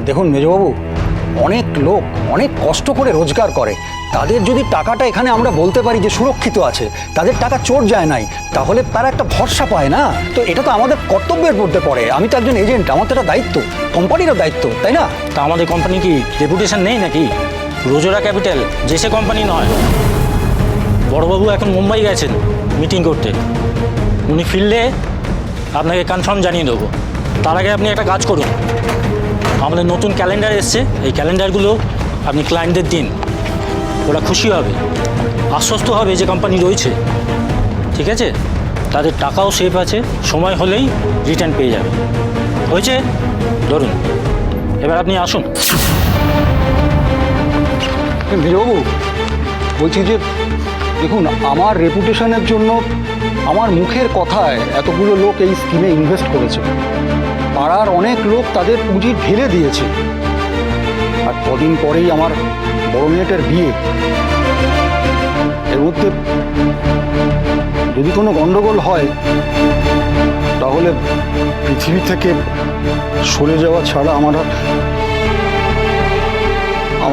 দেখুন মেজবাবু, অনেক লোক অনেক কষ্ট করে রোজগার করে, তাদের যদি টাকাটা এখানে আমরা বলতে পারি যে সুরক্ষিত আছে, তাদের টাকা চোর যায় নাই, তাহলে তারা একটা ভরসা পায় না। তো এটা তো আমাদের কর্তব্যের মধ্যে পড়ে। আমি তো একজন এজেন্ট, আমার তো একটা দায়িত্ব, কোম্পানিরও দায়িত্ব, তাই না? তা আমাদের কোম্পানি কি রেপুটেশন নেই নাকি? রোজোরা ক্যাপিটাল যে সে কোম্পানি নয়। বড়বাবু এখন মুম্বাই গেছেন মিটিং করতে, উনি ফিরলে আপনাকে কনফার্ম জানিয়ে দেবো। তার আগে আপনি একটা কাজ করুন, আমাদের নতুন ক্যালেন্ডার এসছে, এই ক্যালেন্ডারগুলো আপনি ক্লায়েন্টদের দিন, ওরা খুশি হবে, আশ্বস্ত হবে যে কোম্পানি রয়েছে। ঠিক আছে? তাদের টাকাও সেফ আছে, সময় হলেই রিটার্ন পেয়ে যাবে। হয়েছে? ধরুন, এবার আপনি আসুন। মেজবাবু বলছি যে দেখুন, আমার রেপুটেশনের জন্য আমার মুখের কথায় এতগুলো লোক এই স্কিমে ইনভেস্ট করেছে, পাড়ার অনেক লোক তাদের পুঁজি ঢেলে দিয়েছে, আর কদিন পরেই আমার বড় মেয়েটার বিয়ে। এর মধ্যে যদি কোনো গন্ডগোল হয় তাহলে পৃথিবী থেকে সরে যাওয়া ছাড়া আমার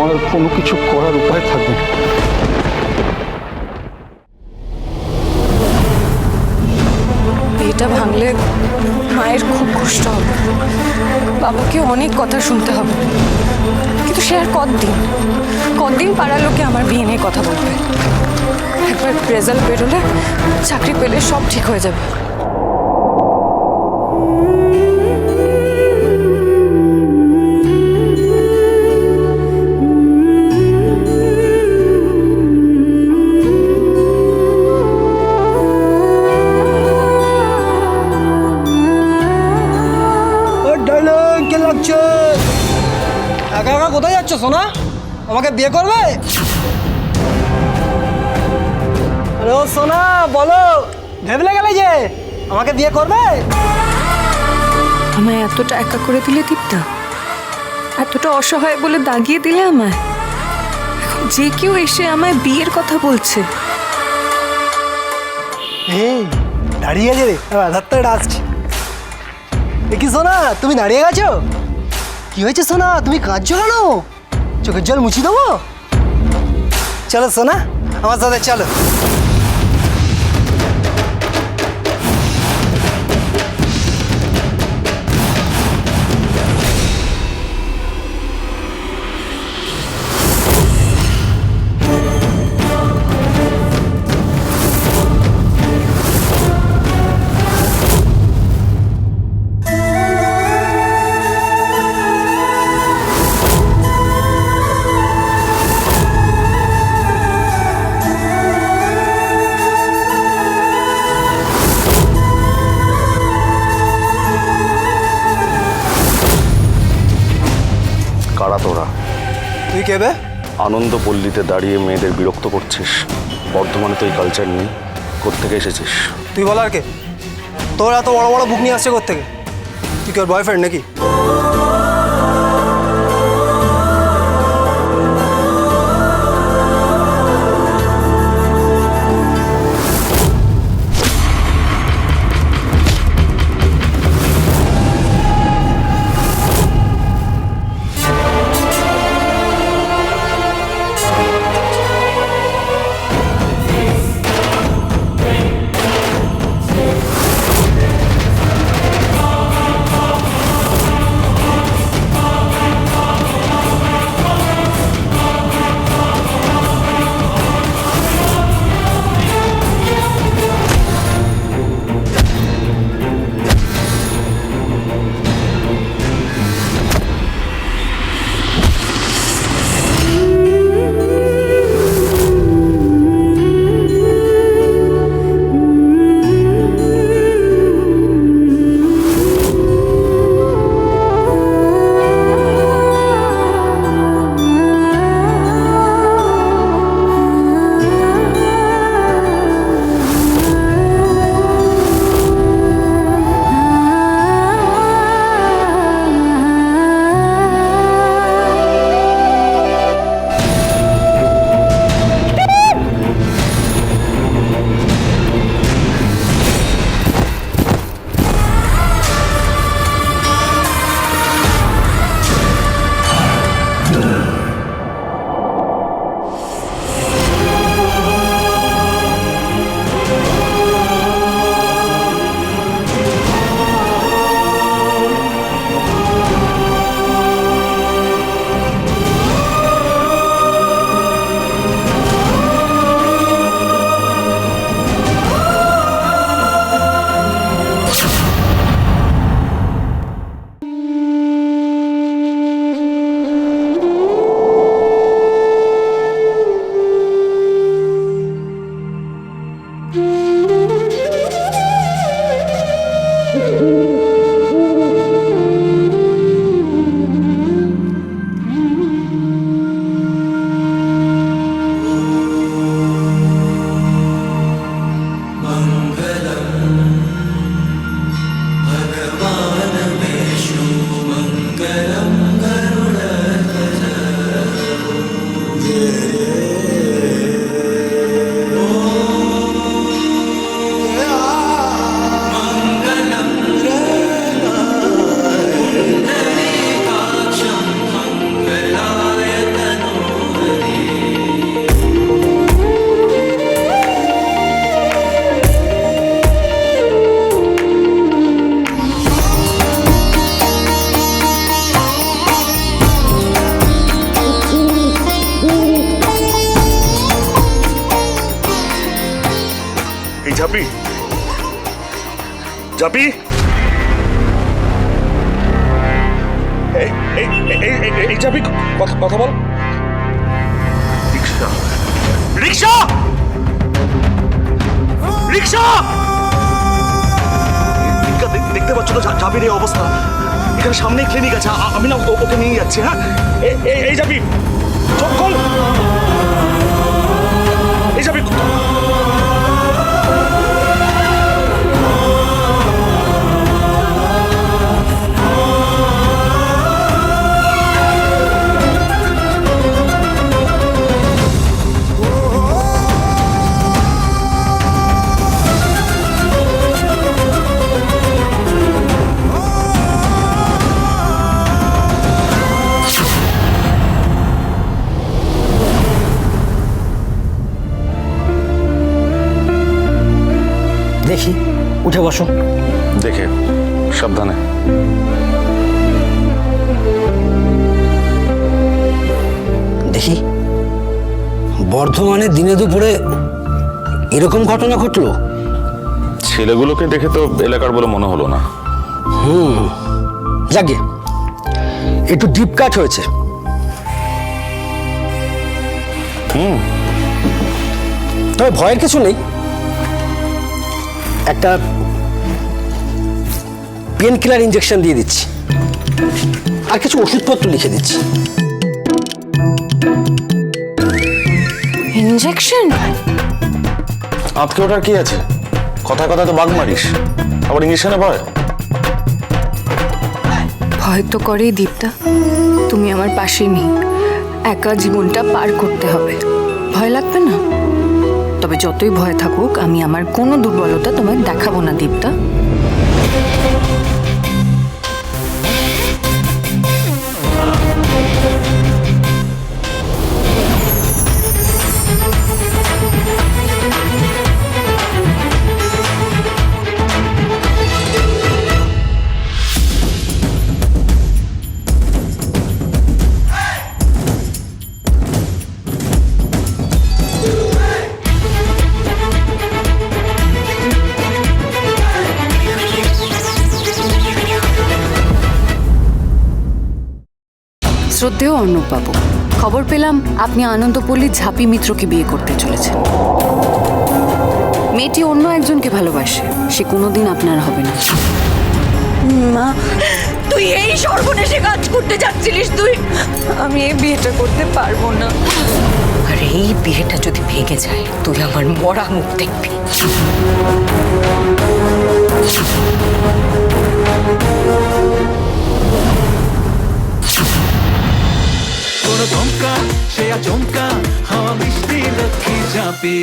আর কোনো কিছু করার উপায় থাকবে না। বিয়েটা ভাঙলে মায়ের খুব কষ্ট হবে, বাবাকে অনেক কথা শুনতে হবে, কিন্তু সে আর কতদিন পাড়ার লোকে আমার বিয়ে নিয়ে কথা বলবে। একবার রেজাল্ট বেরোলে, চাকরি পেলে সব ঠিক হয়ে যাবে। একা একা কোথায় যাচ্ছ সোনা? আমাকে বিয়ে করবে? আরে ও সোনা, বলো, ভেবলে গেলে যে আমাকে বিয়ে করবে? আমায় এতটা একা করে দিলে দীপ্তা, এতটা অসহায় বলে দাগিয়ে দিলে আমায়। এখন যে কেউ এসে আমায় বিয়ের কথা বলছে। এই দাঁড়িয়ে গেছে রে, ধরতে আসছি। কি সোনা, তুমি দাঁড়িয়ে গেছো? কি হয়েছে সোনা, তুমি কাঁদছো কেন? চোখের জল মুছি দেবো? চলো সোনা, আমার সাথে চলো। কারা তোরা? তুই কে বে? আনন্দপল্লীতে দাঁড়িয়ে মেয়েদের বিরক্ত করছিস। বর্ধমানে তো এই কালচার নেই, কোত্থেকে এসেছিস? তুই বলার কে? তোর এত বড় বড় বুক নিয়ে আসছে কোত্থেকে? তুই কি ওর বয়ফ্রেন্ড নাকি? ঝাপি, ঝাপি, এই ঝাপি, কথা বল। রিক্সা, রিক্সা, রিক্সা! দেখতে পাচ্ছ তো ঝাপির এই অবস্থা। এখানে সামনেই ক্লিনিক আছে, আমি না ওকে নিয়ে যাচ্ছি। হ্যাঁ, এই ঝাপি, চোখ খোল। এই ঝাপি, দেখি, উঠে বসো। দেখে সাবধানে। দেখি, বর্ধমানে দিনে দুপুরে এরকম ঘটনা ঘটলো? ছেলেগুলোকে দেখে তো এলাকার বলে মনে হলো না। যাকে একটু ডিপ কাট হয়েছে। তবে ভয়ের কিছু নেই। একটা পেন কিলার ইঞ্জেকশন দিয়ে দিচ্ছি, আর কিছু ওষুধপত্র লিখে দিচ্ছি। ইনজেকশন? আজকে ওটার কি আছে? কথায় কথায় তো বাঘ মারিস, আবার ইঞ্জেকশনে ভয়। ভয় তো করেই দীপ্তা, তুমি আমার পাশে নেই, একা জীবনটা পার করতে হবে, ভয় লাগবে না? তবে যতই ভয় থাকুক, আমি আমার কোনো দুর্বলতা তোমায় দেখাবো না দীপ্তা। শ্রদ্ধেয় অর্ণববাবু, খবর পেলাম আপনি আনন্দপল্লীর ঝাপি মিত্রকে বিয়ে করতে চলেছেন। মেয়েটি অন্য একজনকে ভালোবাসে, সে কোনোদিন আপনার হবে না। মা, তুই এই সর্বনেশে কাজ করতে যাচ্ছিলিস? আমি এই বিয়েটা করতে পারবো না। আর এই বিয়েটা যদি ভেঙে যায়, তুই আমার মরা মুখ দেখবি। কোনো চমকা সে আচমকা হাওয়া মিষ্টি লক্ষ্মী ঝাঁপি।